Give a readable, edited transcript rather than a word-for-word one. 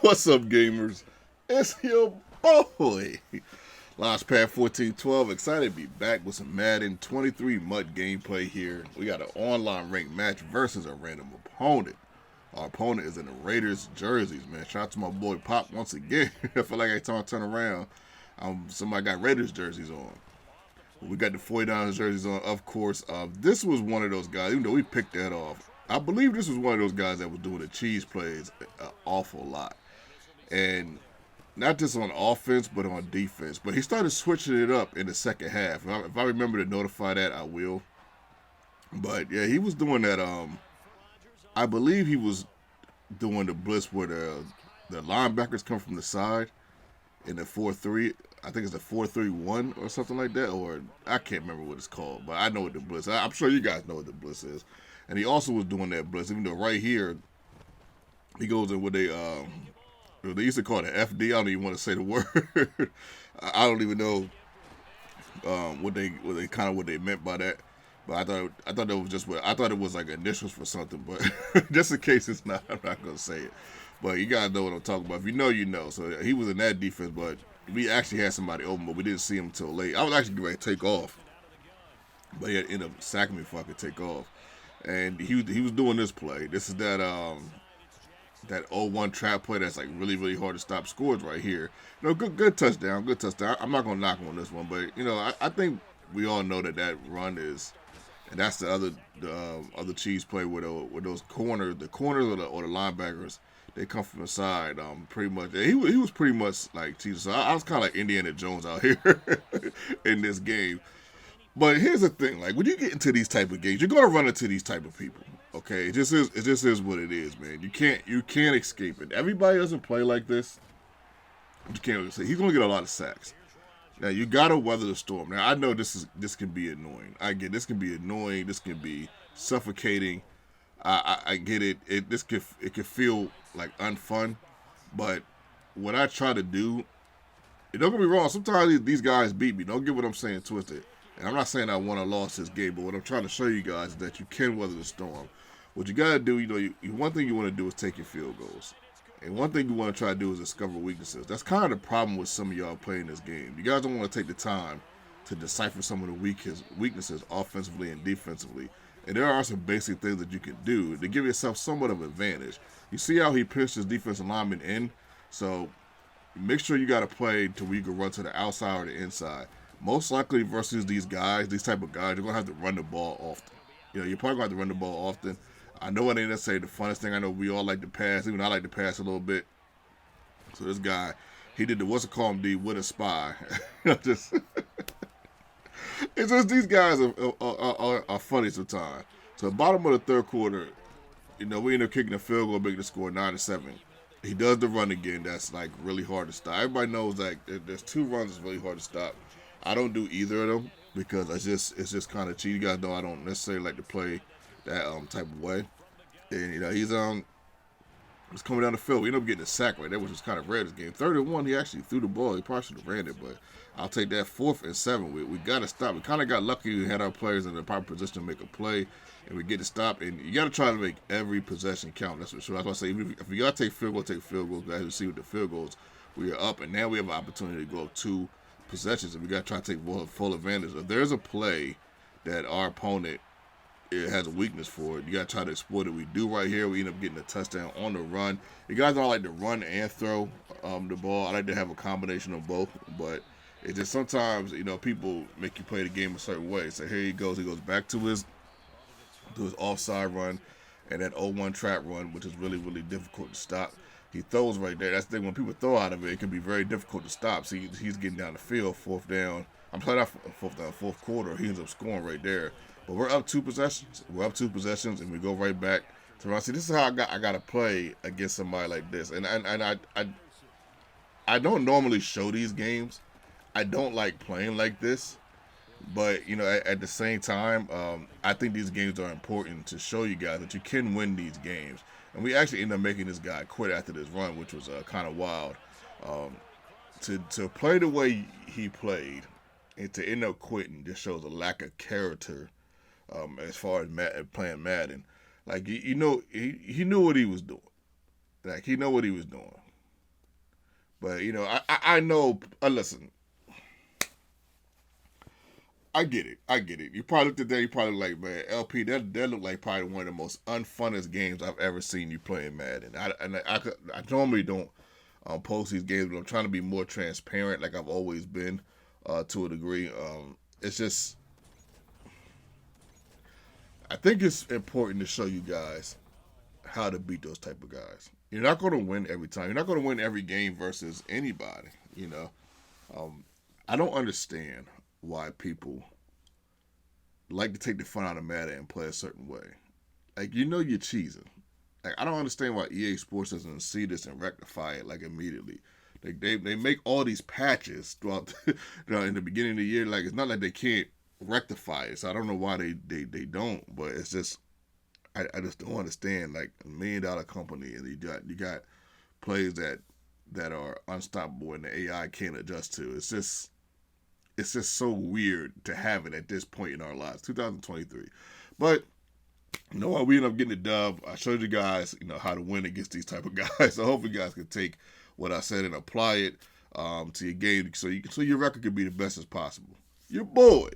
What's up, gamers? It's your boy. Launchpad 1412. Excited to be back with some Madden 23 MUT gameplay here. We got an online ranked match versus a random opponent. Our opponent is in the Raiders jerseys, man. Shout out to my boy Pop once again. I feel like every time I turn around, somebody got Raiders jerseys on. We got the 49ers jerseys on, of course. This was one of those guys, even though we picked that off. I believe this was one of those guys that was doing the cheese plays an awful lot. And not just on offense, but on defense. But he started switching it up in the second half. If I remember to notify that, I will. But yeah, he was doing that. I believe he was doing the blitz where the linebackers come from the side in the 4-3. I think it's a 4-3-1 or something like that. Or I can't remember what it's called, but I know what the blitz is. I'm sure you guys know what the blitz is. And he also was doing that blitz, even though right here he goes in with they used to call it an FD. I don't even want to say the word. I don't even know what they meant by that. But I thought that was just what I thought it was like initials for something. But just in case it's not, I'm not gonna say it. But you gotta know what I'm talking about. If you know, you know. So he was in that defense, but we actually had somebody open, but we didn't see him until late. I was actually getting ready to take off, but he had ended up sacking me before I could take off. And he was doing this play. This is that 0-1 trap play that's like really, really hard to stop scores right here. You know, good touchdown, good touchdown. I'm not gonna knock on this one, but you know, I think we all know that run is, and that's the other cheese play where those corners, the linebackers, they come from the side. Pretty much, he was pretty much like cheese. So I was kind of like Indiana Jones out here in this game. But here's the thing: like when you get into these type of games, you're gonna run into these type of people. Okay, it just is what it is, man. You can't escape it. Everybody doesn't play like this. You can't say he's gonna get a lot of sacks. Now you gotta weather the storm. Now I know this can be annoying. I get this can be annoying. This can be suffocating. I get it. It can feel like unfun. But what I try to do, don't get me wrong. Sometimes these guys beat me. Don't get what I'm saying twisted. And I'm not saying I won or lost this game, but what I'm trying to show you guys is that you can weather the storm. What you gotta do, you know, one thing you want to do is take your field goals, and one thing you want to try to do is discover weaknesses. That's kind of the problem with some of y'all playing this game. You guys don't want to take the time to decipher some of the weaknesses offensively and defensively. And there are some basic things that you can do to give yourself somewhat of an advantage. You see how he pushed his defensive lineman in, so make sure you got to play to where you can run to the outside or the inside. Most likely versus these type of guys, you're going to have to run the ball often. You know, you're probably going to have to run the ball often. I know it ain't necessarily the funnest thing. I know we all like to pass. Even I like to pass a little bit. So this guy, he did the what's it called D with a spy. It's just these guys are funny sometimes. So bottom of the third quarter, you know, we end up kicking a field goal, making the score 9-7. He does the run again. That's like really hard to stop. Everybody knows that there's two runs that's really hard to stop. I don't do either of them because it's just kind of cheap. You guys know I don't necessarily like to play that type of way. And you know he's coming down the field. We ended up getting a sack right there, which was kind of rare this game. 3rd-and-1, he actually threw the ball. He probably should have ran it, but I'll take that 4th-and-7. We got to stop. We kind of got lucky. We had our players in the proper position to make a play, and we get to stop. And you got to try to make every possession count. That's for sure. That's why I say if you got to take field goal, take field goals. As you see with the field goals, we are up, and now we have an opportunity to go up 2 possessions, and we got to try to take full advantage. If there's a play that our opponent has a weakness for it, you got to try to exploit it. We do right here. We end up getting a touchdown on the run. You guys don't like to run and throw the ball. I like to have a combination of both, but it's just sometimes, you know, people make you play the game a certain way. So here he goes. He goes back to his offside run and that 0-1 trap run, which is really, really difficult to stop. He throws right there. That's the thing. When people throw out of it, it can be very difficult to stop. See, he's getting down the field, 4th down. I'm playing out 4th down, 4th quarter. He ends up scoring right there. But we're up 2 possessions. We're up 2 possessions, and we go right back to run. See, this is how I got to play against somebody like this. And I don't normally show these games. I don't like playing like this. But, you know, at the same time, I think these games are important to show you guys that you can win these games. And we actually ended up making this guy quit after this run, which was kind of wild. To play the way he played and to end up quitting just shows a lack of character as far as playing Madden. Like, you know, he knew what he was doing. Like, he knew what he was doing. But you know, I know. Listen, I get it. I get it. You probably looked at that. You probably like, man, LP. That looked like probably one of the most unfunnest games I've ever seen you play in Madden. I normally don't post these games, but I'm trying to be more transparent, like I've always been, to a degree. It's just, I think it's important to show you guys how to beat those type of guys. You're not going to win every time. You're not going to win every game versus anybody. You know, I don't understand why people like to take the fun out of Madden and play a certain way. Like, you know, you're cheesing. Like, I don't understand why EA Sports doesn't see this and rectify it like immediately. They make all these patches throughout in the beginning of the year. Like, it's not like they can't rectify it. So I don't know why they don't. But it's just, I just don't understand. Like, $1 million company, and you got players that are unstoppable and the AI can't adjust to. It's just so weird to have it at this point in our lives, 2023. But you know what? We end up getting the dub. I showed you guys, how to win against these type of guys. So hopefully, you guys can take what I said and apply it to your game, so your record can be the best as possible. Your boy